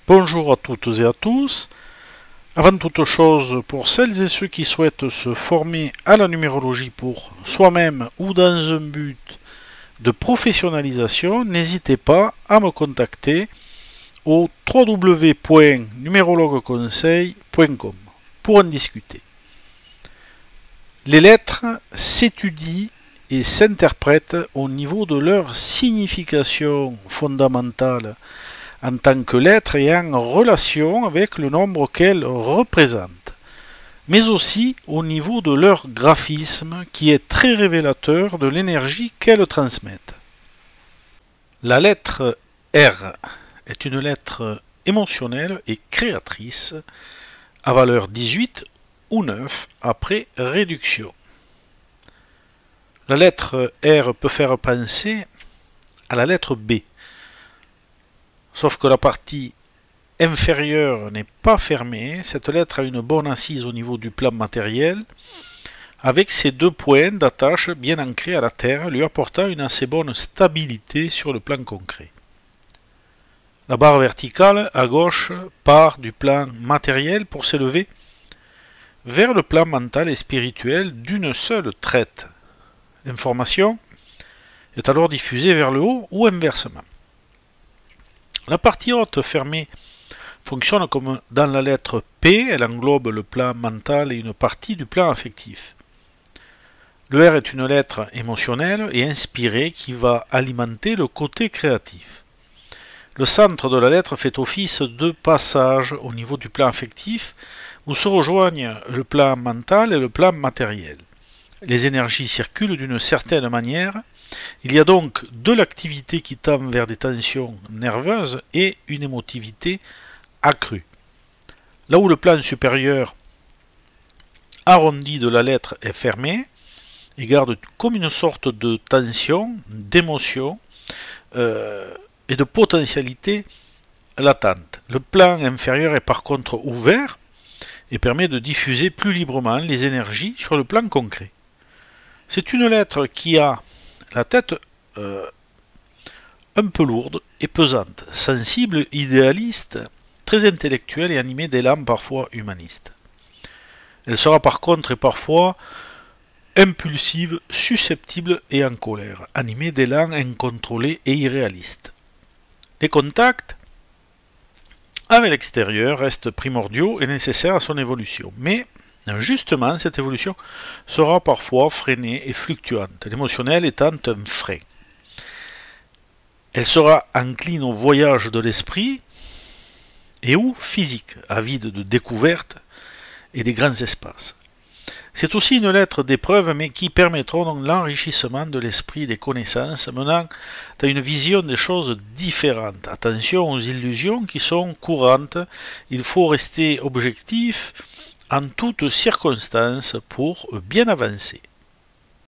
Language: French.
Bonjour à toutes et à tous. Avant toute chose, pour celles et ceux qui souhaitent se former à la numérologie pour soi-même ou dans un but de professionnalisation, n'hésitez pas à me contacter au www.numérologueconseil.com pour en discuter. Les lettres s'étudient et s'interprètent au niveau de leur signification fondamentale en tant que lettre et en relation avec le nombre qu'elles représentent, mais aussi au niveau de leur graphisme qui est très révélateur de l'énergie qu'elles transmettent. La lettre R est une lettre émotionnelle et créatrice à valeur 18 ou 9 après réduction. La lettre R peut faire penser à la lettre B, sauf que la partie inférieure n'est pas fermée. Cette lettre a une bonne assise au niveau du plan matériel, avec ses deux points d'attache bien ancrés à la terre, lui apportant une assez bonne stabilité sur le plan concret. La barre verticale à gauche part du plan matériel pour s'élever vers le plan mental et spirituel d'une seule traite. L'information est alors diffusée vers le haut ou inversement. La partie haute fermée fonctionne comme dans la lettre P, elle englobe le plan mental et une partie du plan affectif. Le R est une lettre émotionnelle et inspirée qui va alimenter le côté créatif. Le centre de la lettre fait office de passage au niveau du plan affectif où se rejoignent le plan mental et le plan matériel. Les énergies circulent d'une certaine manière. Il y a donc de l'activité qui tend vers des tensions nerveuses et une émotivité accrue. Là où le plan supérieur arrondi de la lettre est fermé et garde comme une sorte de tension, d'émotion et de potentialité latente. Le plan inférieur est par contre ouvert et permet de diffuser plus librement les énergies sur le plan concret. C'est une lettre qui a la tête un peu lourde et pesante, sensible, idéaliste, très intellectuelle et animée d'élan parfois humaniste. Elle sera par contre et parfois impulsive, susceptible et en colère, animée d'élan incontrôlé et irréaliste. Les contacts avec l'extérieur restent primordiaux et nécessaires à son évolution, mais justement, cette évolution sera parfois freinée et fluctuante, l'émotionnel étant un frein. Elle sera encline au voyage de l'esprit et ou physique, avide de découvertes et des grands espaces. C'est aussi une lettre d'épreuve, mais qui permettront donc l'enrichissement de l'esprit des connaissances, menant à une vision des choses différentes. Attention aux illusions qui sont courantes, il faut rester objectif en toutes circonstances pour bien avancer.